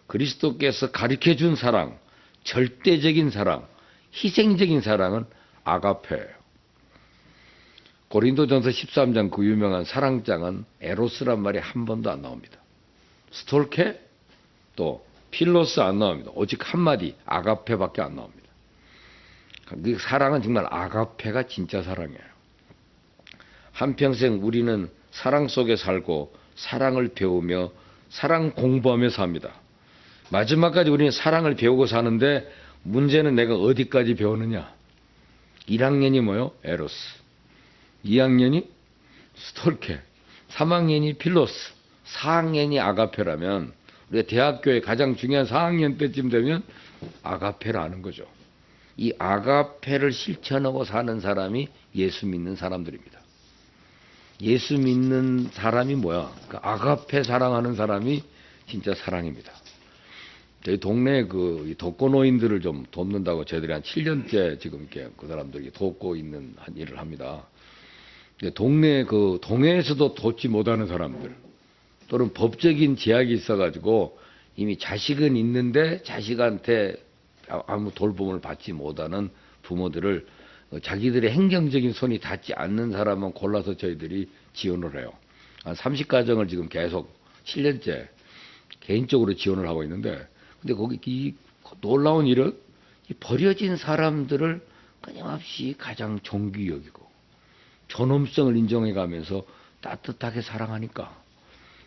그리스도께서 가르쳐준 사랑, 절대적인 사랑, 희생적인 사랑은 아가페예요. 고린도전서 13장 그 유명한 사랑장은 에로스란 말이 한 번도 안 나옵니다. 스톨케 또 필로스 안 나옵니다. 오직 한마디 아가페밖에 안 나옵니다. 그 사랑은 정말 아가페가 진짜 사랑이에요. 한평생 우리는 사랑 속에 살고 사랑을 배우며 사랑 공부하며 삽니다. 마지막까지 우리는 사랑을 배우고 사는데 문제는 내가 어디까지 배우느냐. 1학년이 뭐요? 에로스. 2학년이 스톨케. 3학년이 필로스. 4학년이 아가페라면 우리가 대학교에 가장 중요한 4학년 때쯤 되면 아가페를 아는 거죠. 이 아가페를 실천하고 사는 사람이 예수 믿는 사람들입니다. 예수 믿는 사람이 뭐야? 그 아가페 사랑하는 사람이 진짜 사랑입니다. 저희 동네 그 독거노인들을 좀 돕는다고 저희들이 한 7년째 지금 이렇게 그 사람들이 돕고 있는 한 일을 합니다. 동네 그 동해에서도 돕지 못하는 사람들 또는 법적인 제약이 있어가지고 이미 자식은 있는데 자식한테 아무 돌봄을 받지 못하는 부모들을 자기들의 행정적인 손이 닿지 않는 사람만 골라서 저희들이 지원을 해요. 한 30가정을 지금 계속 7년째 개인적으로 지원을 하고 있는데, 근데 거기 이 놀라운 일은 이 버려진 사람들을 끊임없이 가장 존귀 여기고 존엄성을 인정해 가면서 따뜻하게 사랑하니까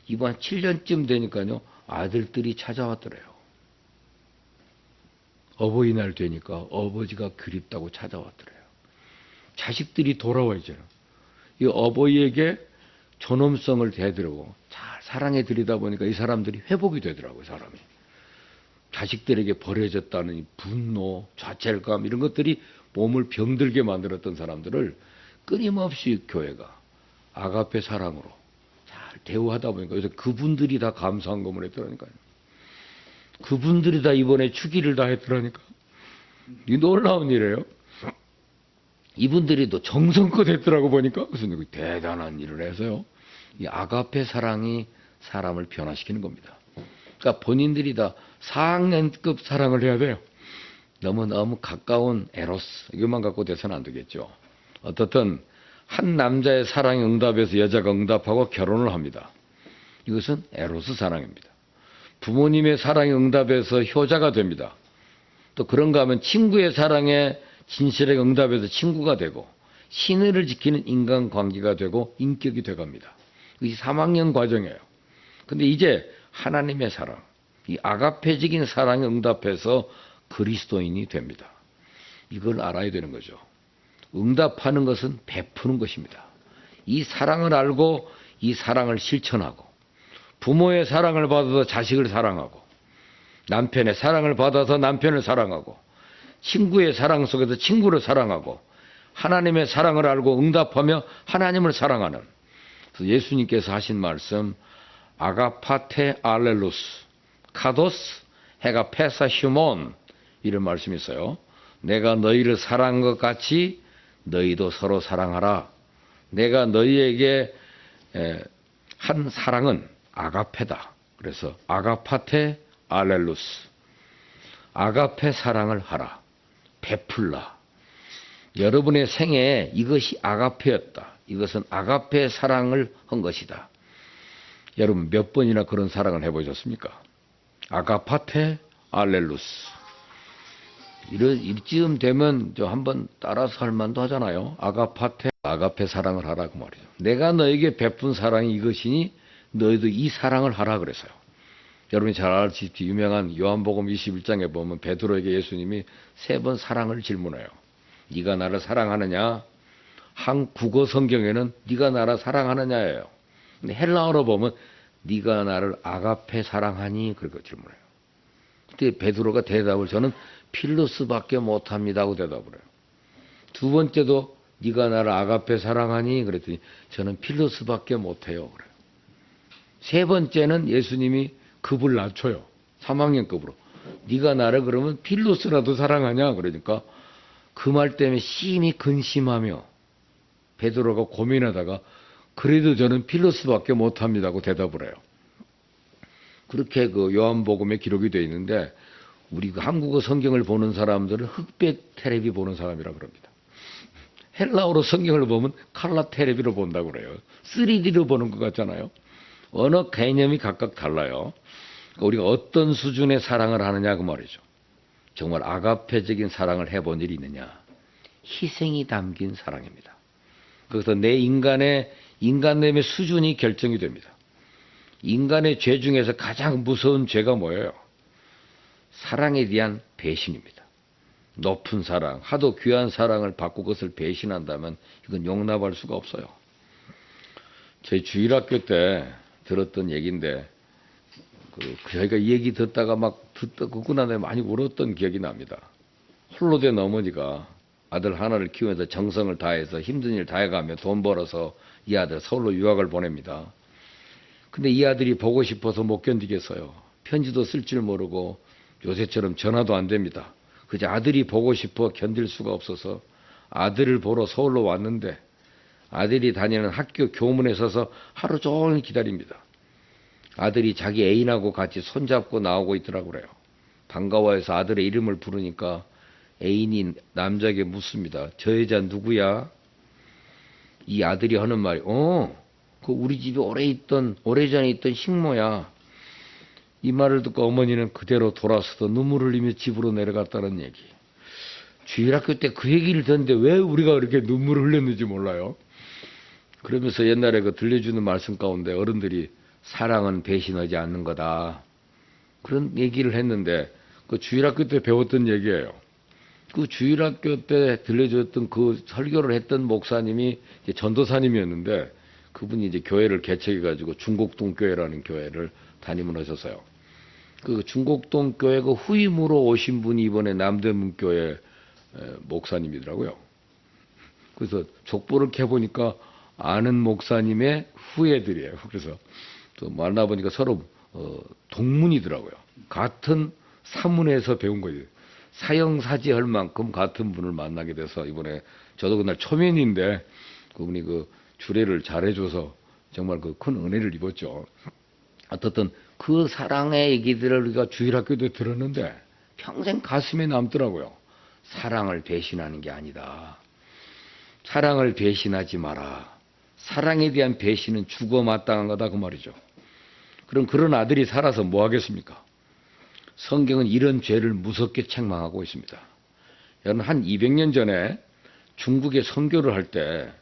이번 7년쯤 되니까요, 아들들이 찾아왔더래요. 어버이날 되니까 아버지가 그립다고 찾아왔더래요. 자식들이 돌아와야잖아요. 이 어버이에게 존엄성을 대드리고 잘 사랑해 드리다 보니까 이 사람들이 회복이 되더라고요, 사람이. 자식들에게 버려졌다는 이 분노, 좌절감 이런 것들이 몸을 병들게 만들었던 사람들을 끊임없이 교회가 아가페 사랑으로 잘 대우하다 보니까 그래서 그분들이 다 감사한금을 했더라니까요. 그분들이 다 이번에 추기를 다 했더라니까. 이 놀라운 일이에요. 이분들이 또 정성껏 했더라고 보니까 무슨 대단한 일을 해서요. 이 아가페 사랑이 사람을 변화시키는 겁니다. 그러니까 본인들이 다 4학년급 사랑을 해야 돼요. 너무 가까운 에로스 이것만 갖고 돼서는 안 되겠죠. 어떻든 한 남자의 사랑에 응답해서 여자가 응답하고 결혼을 합니다. 이것은 에로스 사랑입니다. 부모님의 사랑에 응답해서 효자가 됩니다. 또 그런가 하면 친구의 사랑에 진실하게 응답해서 친구가 되고 신의를 지키는 인간관계가 되고 인격이 돼갑니다. 이게 3학년 과정이에요. 근데 이제 하나님의 사랑, 이 아가페적인 사랑에 응답해서 그리스도인이 됩니다. 이걸 알아야 되는 거죠. 응답하는 것은 베푸는 것입니다. 이 사랑을 알고 이 사랑을 실천하고 부모의 사랑을 받아서 자식을 사랑하고 남편의 사랑을 받아서 남편을 사랑하고 친구의 사랑 속에서 친구를 사랑하고 하나님의 사랑을 알고 응답하며 하나님을 사랑하는, 그래서 예수님께서 하신 말씀 아가파테 알렐루스 카도스 해가 페사 휴몬 이런 말씀이 있어요. 내가 너희를 사랑한 것 같이 너희도 서로 사랑하라. 내가 너희에게 한 사랑은 아가페다. 그래서 아가파테 알렐루스 아가페 사랑을 하라. 베풀라. 여러분의 생애에 이것이 아가페였다. 이것은 아가페 사랑을 한 것이다. 여러분 몇 번이나 그런 사랑을 해보셨습니까? 아가파테 알렐루스. 이쯤 되면 저 한번 따라서 할 만도 하잖아요. 아가페 사랑을 하라 그 말이죠. 내가 너에게 베푼 사랑이 이것이니 너희도 이 사랑을 하라 그래서요. 여러분이 잘 아시다시피 유명한 요한복음 21장에 보면 베드로에게 예수님이 3번 사랑을 질문해요. 네가 나를 사랑하느냐? 한 국어 성경에는 네가 나를 사랑하느냐예요. 근데 헬라어로 보면 네가 나를 아가페 사랑하니 그렇게 질문해요. 그때 베드로가 대답을 저는 필로스밖에 못합니다 하고 대답을 해요. 두 번째도 네가 나를 아가페 사랑하니 그랬더니 저는 필로스밖에 못해요 그래요. 세 번째는 예수님이 급을 낮춰요. 3학년급으로. 네가 나를 그러면 필로스라도 사랑하냐 그러니까 그 말 때문에 심히 근심하며 베드로가 고민하다가 그래도 저는 필로스밖에 못합니다 하고 대답을 해요. 그렇게 그 요한복음에 기록이 되어 있는데 우리 그 한국어 성경을 보는 사람들은 흑백 테레비 보는 사람이라 그럽니다. 헬라어로 성경을 보면 칼라 테레비로 본다고 그래요. 3D로 보는 것 같잖아요. 언어 개념이 각각 달라요. 우리가 어떤 수준의 사랑을 하느냐 그 말이죠. 정말 아가페적인 사랑을 해본 일이 있느냐. 희생이 담긴 사랑입니다. 그래서 내 인간됨의 수준이 결정이 됩니다. 인간의 죄 중에서 가장 무서운 죄가 뭐예요? 사랑에 대한 배신입니다. 높은 사랑, 하도 귀한 사랑을 받고 그것을 배신한다면 이건 용납할 수가 없어요. 저희 주일학교 때 들었던 얘기인데 저희가 이 얘기 듣다가 듣고 난 다음에 많이 울었던 기억이 납니다. 홀로 된 어머니가 아들 하나를 키우면서 정성을 다해서 힘든 일 다해가며 돈 벌어서 이 아들 서울로 유학을 보냅니다. 근데 이 아들이 보고 싶어서 못 견디겠어요. 편지도 쓸 줄 모르고 요새처럼 전화도 안 됩니다. 그저 아들이 보고 싶어 견딜 수가 없어서 아들을 보러 서울로 왔는데 아들이 다니는 학교 교문에 서서 하루 종일 기다립니다. 아들이 자기 애인하고 같이 손잡고 나오고 있더라고 그래요. 반가워해서 아들의 이름을 부르니까 애인이 남자에게 묻습니다. 저 여자 누구야? 이 아들이 하는 말이 그 우리 집에 오래전에 있던 식모야. 이 말을 듣고 어머니는 그대로 돌아서서 눈물을 흘리며 집으로 내려갔다는 얘기. 주일학교 때 그 얘기를 듣는데 왜 우리가 그렇게 눈물을 흘렸는지 몰라요. 그러면서 옛날에 그 들려주는 말씀 가운데 어른들이 사랑은 배신하지 않는 거다. 그런 얘기를 했는데 그 주일학교 때 배웠던 얘기예요. 그 주일학교 때 들려줬던 그 설교를 했던 목사님이 전도사님이었는데 그분이 이제 교회를 개척해가지고 중곡동 교회라는 교회를 담임을 하셨어요. 그 중곡동 교회 그 후임으로 오신 분이 이번에 남대문 교회 목사님이더라고요. 그래서 족보를 캐보니까 아는 목사님의 후예들이에요. 그래서 또 만나보니까 서로 동문이더라고요. 같은 사문에서 배운 거예요. 사형사지 할 만큼 같은 분을 만나게 돼서 이번에 저도 그날 초면인데 그분이 그 주례를 잘해줘서 정말 그 큰 은혜를 입었죠. 어떻든 그 사랑의 얘기들을 우리가 주일학교 때 들었는데 평생 가슴에 남더라고요. 사랑을 배신하는 게 아니다. 사랑을 배신하지 마라. 사랑에 대한 배신은 죽어 마땅한 거다 그 말이죠. 그럼 그런 아들이 살아서 뭐 하겠습니까? 성경은 이런 죄를 무섭게 책망하고 있습니다. 여러분 한 200년 전에 중국에 선교를 할 때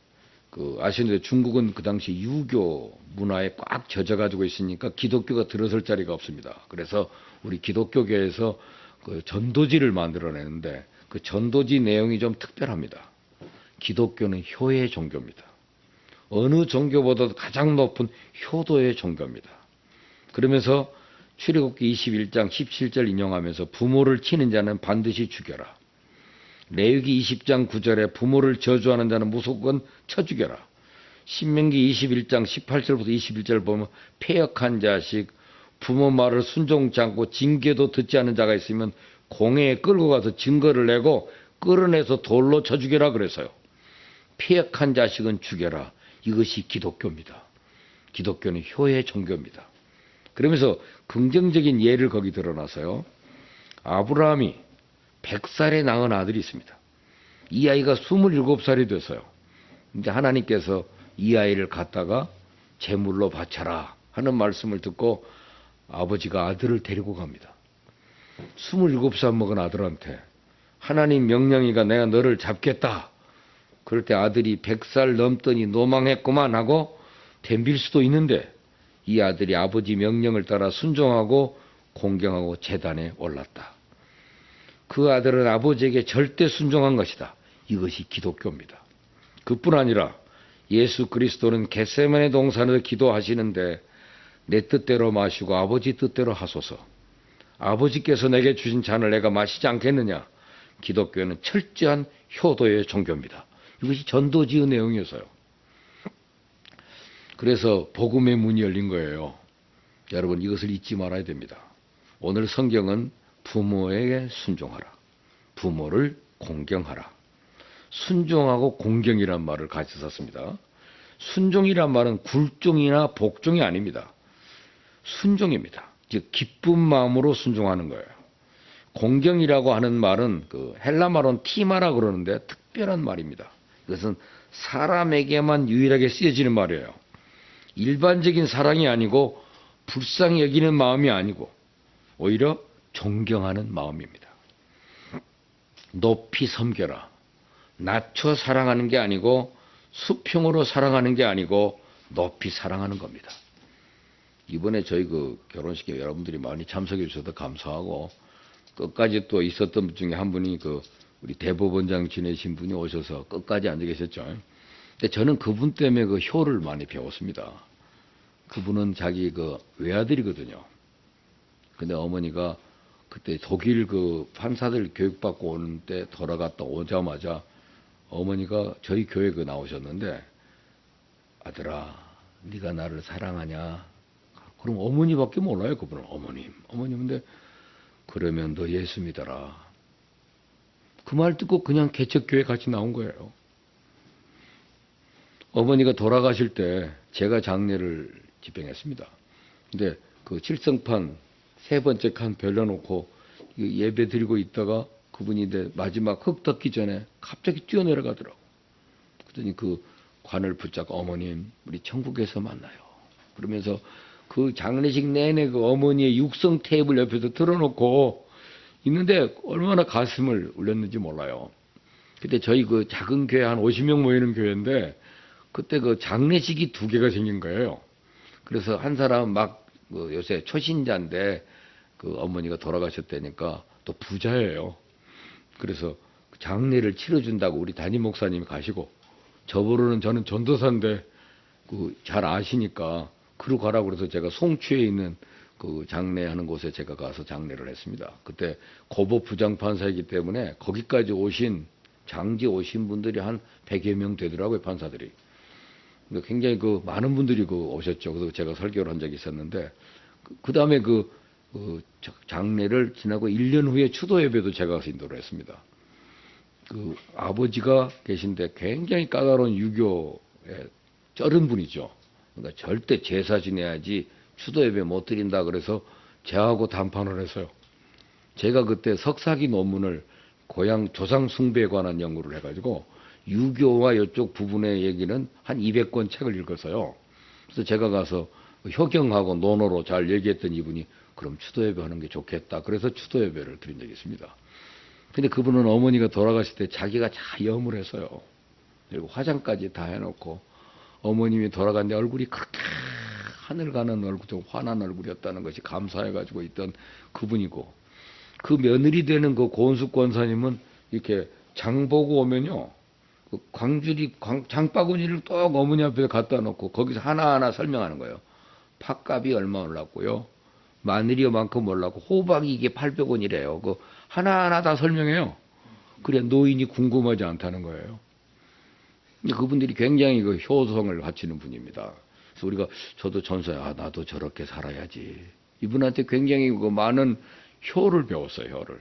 아시는데 중국은 그 당시 유교 문화에 꽉 젖어가지고 있으니까 기독교가 들어설 자리가 없습니다. 그래서 우리 기독교계에서 그 전도지를 만들어내는데 그 전도지 내용이 좀 특별합니다. 기독교는 효의 종교입니다. 어느 종교보다도 가장 높은 효도의 종교입니다. 그러면서 출애굽기 21장 17절 인용하면서 부모를 치는 자는 반드시 죽여라. 레위기 20장 9절에 부모를 저주하는 자는 무조건 쳐 죽여라. 신명기 21장 18절부터 21절 보면 패역한 자식, 부모 말을 순종치 않고 징계도 듣지 않는 자가 있으면 공회에 끌고 가서 증거를 내고 끌어내서 돌로 쳐 죽여라 그래서요. 패역한 자식은 죽여라. 이것이 기독교입니다. 기독교는 효의 종교입니다. 그러면서 긍정적인 예를 거기 드러나서요. 아브라함이 100살에 낳은 아들이 있습니다. 이 아이가 27살이 됐어요. 근데 하나님께서 이 아이를 갖다가 제물로 바쳐라 하는 말씀을 듣고 아버지가 아들을 데리고 갑니다. 27살 먹은 아들한테 하나님 명령이가 내가 너를 잡겠다. 그럴 때 아들이 100살 넘더니 노망했구만 하고 덤빌 수도 있는데 이 아들이 아버지 명령을 따라 순종하고 공경하고 제단에 올랐다. 그 아들은 아버지에게 절대 순종한 것이다. 이것이 기독교입니다. 그뿐 아니라 예수 그리스도는 겟세마네 동산에서 기도하시는데 내 뜻대로 마시고 아버지 뜻대로 하소서. 아버지께서 내게 주신 잔을 내가 마시지 않겠느냐. 기독교는 철저한 효도의 종교입니다. 이것이 전도지의 내용이어서요. 그래서 복음의 문이 열린 거예요. 여러분 이것을 잊지 말아야 됩니다. 오늘 성경은 부모에게 순종하라. 부모를 공경하라. 순종하고 공경이란 말을 같이 썼습니다. 순종이란 말은 굴종이나 복종이 아닙니다. 순종입니다. 즉 기쁜 마음으로 순종하는 거예요. 공경이라고 하는 말은 그 헬라말은 티마라 그러는데 특별한 말입니다. 이것은 사람에게만 유일하게 쓰여지는 말이에요. 일반적인 사랑이 아니고 불쌍히 여기는 마음이 아니고 오히려 존경하는 마음입니다. 높이 섬겨라. 낮춰 사랑하는 게 아니고 수평으로 사랑하는 게 아니고 높이 사랑하는 겁니다. 이번에 저희 그 결혼식에 여러분들이 많이 참석해 주셔서 감사하고 끝까지 또 있었던 분 중에 한 분이 그 우리 대법원장 지내신 분이 오셔서 끝까지 앉아 계셨죠. 근데 저는 그분 때문에 그 효를 많이 배웠습니다. 그분은 자기 그 외아들이거든요. 근데 어머니가 그때 독일 그 판사들 교육받고 오는 때 돌아갔다 오자마자 어머니가 저희 교회 그 나오셨는데 아들아 네가 나를 사랑하냐? 그럼 어머니밖에 몰라요. 그분은 어머님인데 그러면 너 예수 믿어라. 그 말 듣고 그냥 개척교회 같이 나온 거예요. 어머니가 돌아가실 때 제가 장례를 집행했습니다. 근데 그 칠성판 세 번째 칸 별려놓고 예배 드리고 있다가 그분이 이제 마지막 흙 덮기 전에 갑자기 뛰어내려가더라고. 그랬더니 그 관을 붙잡고 어머님 우리 천국에서 만나요. 그러면서 그 장례식 내내 그 어머니의 육성 테이블 옆에서 틀어놓고 있는데 얼마나 가슴을 울렸는지 몰라요. 그때 저희 그 작은 교회 한 50명 모이는 교회인데 그때 그 장례식이 2개가 생긴 거예요. 그래서 한 사람 막그 요새 초신자인데 그 어머니가 돌아가셨다니까 또 부자예요. 그래서 장례를 치러준다고 우리 담임 목사님이 가시고 저보로는 저는 전도사인데 그 잘 아시니까 그로 가라고 그래서 제가 송추에 있는 그 장례하는 곳에 제가 가서 장례를 했습니다. 그때 고법 부장판사이기 때문에 거기까지 오신 장지 오신 분들이 한 100여 명 되더라고요, 판사들이. 굉장히 그 많은 분들이 그 오셨죠. 그래서 제가 설교를 한 적이 있었는데 그 다음에 그 장례를 지나고 1년 후에 추도 예배도 제가 가서 인도를 했습니다. 그 아버지가 계신데 굉장히 까다로운 유교에 쩔은 분이죠. 그러니까 절대 제사 지내야지 추도 예배 못 드린다 그래서 저하고 담판을 했어요. 제가 그때 석사기 논문을 고향 조상 숭배에 관한 연구를 해가지고 유교와 이쪽 부분의 얘기는 한 200권 책을 읽었어요. 그래서 제가 가서 효경하고 논어로 잘 얘기했던 이분이 그럼 추도예배 하는 게 좋겠다. 그래서 추도예배를 드린 적이 있습니다. 근데 그분은 어머니가 돌아가실 때 자기가 다 염을 했어요. 그리고 화장까지 다 해놓고 어머님이 돌아간 데 얼굴이 그렇게 하늘 가는 얼굴, 좀 환한 얼굴이었다는 것이 감사해가지고 있던 그분이고 그 며느리 되는 그 고은숙 권사님은 이렇게 장 보고 오면요. 그 장바구니를 또 어머니 앞에 갖다 놓고 거기서 하나하나 설명하는 거예요. 팥값이 얼마 올랐고요. 마늘이 요만큼 올랐고 호박이 이게 800원이래요. 그 하나하나 다 설명해요. 그래 노인이 궁금하지 않다는 거예요. 그분들이 굉장히 그 효성을 바치는 분입니다. 그래서 우리가 저도 전서에 나도 저렇게 살아야지. 이분한테 굉장히 그 많은 효를 배웠어요. 효를.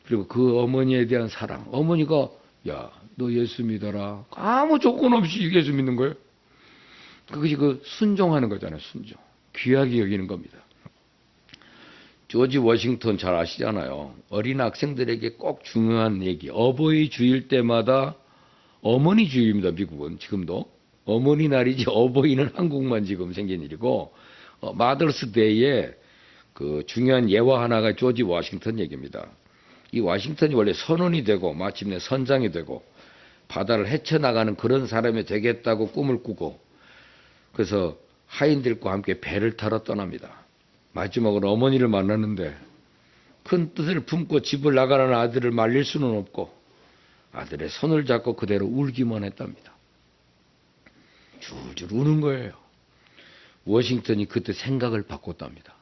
그리고 그 어머니에 대한 사랑. 어머니가 야, 너 예수 믿어라. 아무 조건 없이 예수 믿는 거예요. 그것이 그 순종하는 거잖아요. 순종. 귀하게 여기는 겁니다. 조지 워싱턴 잘 아시잖아요. 어린 학생들에게 꼭 중요한 얘기. 어버이 주일 때마다 어머니 주일입니다. 미국은 지금도. 어머니 날이지 어버이는 한국만 지금 생긴 일이고 마더스 데이에 그 중요한 예화 하나가 조지 워싱턴 얘기입니다. 이 워싱턴이 원래 선원이 되고 마침내 선장이 되고 바다를 헤쳐나가는 그런 사람이 되겠다고 꿈을 꾸고 그래서 하인들과 함께 배를 타러 떠납니다. 마지막으로 어머니를 만나는데 큰 뜻을 품고 집을 나가는 아들을 말릴 수는 없고 아들의 손을 잡고 그대로 울기만 했답니다. 줄줄 우는 거예요. 워싱턴이 그때 생각을 바꿨답니다.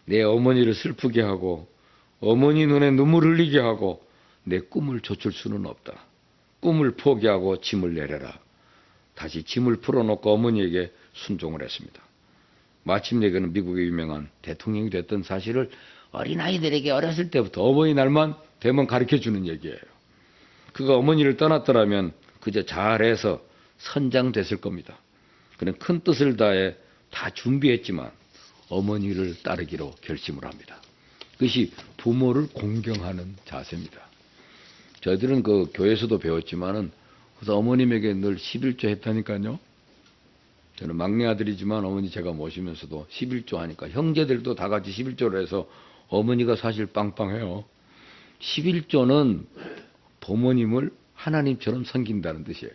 내 어머니를 슬프게 하고 어머니 눈에 눈물 흘리게 하고 내 꿈을 좇을 수는 없다. 꿈을 포기하고 짐을 내려라. 다시 짐을 풀어놓고 어머니에게 순종을 했습니다. 마침내 그는 미국의 유명한 대통령이 됐던 사실을 어린아이들에게 어렸을 때부터 어버이날만 되면 가르쳐주는 얘기예요. 그가 어머니를 떠났더라면 그저 잘해서 선장됐을 겁니다. 그는 큰 뜻을 다해 다 준비했지만 어머니를 따르기로 결심을 합니다. 그것이 부모를 공경하는 자세입니다. 저희들은 그 교회에서도 배웠지만은 그래서 어머님에게 늘 11조 했다니까요. 저는 막내 아들이지만 어머니 제가 모시면서도 11조 하니까 형제들도 다 같이 11조를 해서 어머니가 사실 빵빵해요. 11조는 부모님을 하나님처럼 섬긴다는 뜻이에요.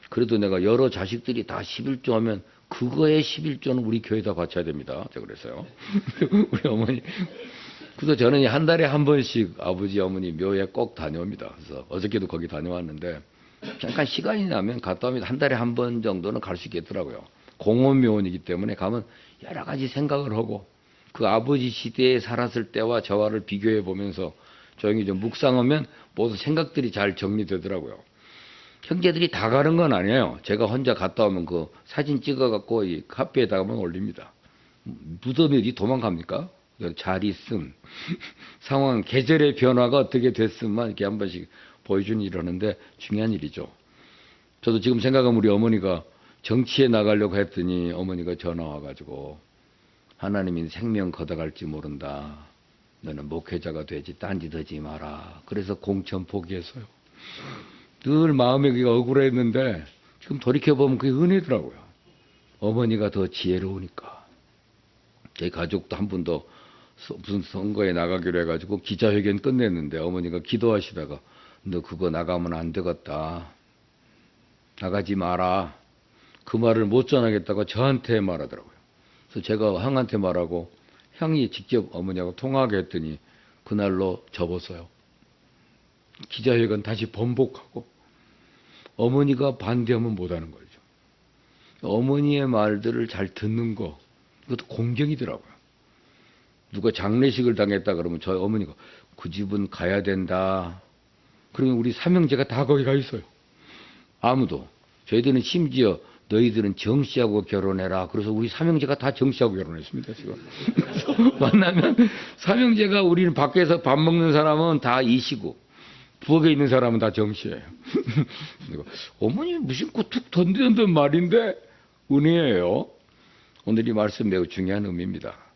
그래도 내가 여러 자식들이 다 11조 하면 그거에 11조는 우리 교회에다 바쳐야 됩니다. 제가 그랬어요. 우리 어머니. 그래서 저는 한 달에 한 번씩 아버지 어머니 묘에 꼭 다녀옵니다. 그래서 어저께도 거기 다녀왔는데 잠깐 시간이 나면 갔다 오면 한 달에 한 번 정도는 갈 수 있겠더라고요. 공원묘원이기 때문에 가면 여러 가지 생각을 하고 그 아버지 시대에 살았을 때와 저와를 비교해 보면서 조용히 좀 묵상하면 모두 생각들이 잘 정리되더라고요. 형제들이 다 가는 건 아니에요. 제가 혼자 갔다 오면 그 사진 찍어갖고 이 카페에다가만 올립니다. 무덤이 어디 도망갑니까? 잘 있음. 상황, 계절의 변화가 어떻게 됐음만 이렇게 한 번씩 보여주는 일을 하는데 중요한 일이죠. 저도 지금 생각하면 우리 어머니가 정치에 나가려고 했더니 어머니가 전화 와가지고 하나님이 생명 걷어갈지 모른다. 너는 목회자가 되지 딴짓 하지 마라. 그래서 공천 포기했어요. 늘 마음에 그게 억울했는데 지금 돌이켜보면 그게 은혜더라고요. 어머니가 더 지혜로우니까. 제 가족도 한 분도 무슨 선거에 나가기로 해가지고 기자회견 끝냈는데 어머니가 기도하시다가 너 그거 나가면 안 되겠다. 나가지 마라. 그 말을 못 전하겠다고 저한테 말하더라고요. 그래서 제가 형한테 말하고 형이 직접 어머니하고 통화하게 했더니 그날로 접었어요. 기자회견 다시 번복하고 어머니가 반대하면 못하는 거죠. 어머니의 말들을 잘 듣는 거 이것도 공경이더라고요. 누가 장례식을 당했다 그러면 저희 어머니가 그 집은 가야 된다. 그러면 우리 삼형제가 다 거기 가 있어요. 아무도. 저희들은 심지어 너희들은 정씨하고 결혼해라. 그래서 우리 삼형제가 다 정씨하고 결혼했습니다. 지금. 만나면 삼형제가 우리는 밖에서 밥 먹는 사람은 다 이씨고 부엌에 있는 사람은 다 정씨예요. 어머니 무슨 툭 던지는 말인데 은혜예요. 오늘 이 말씀 매우 중요한 의미입니다.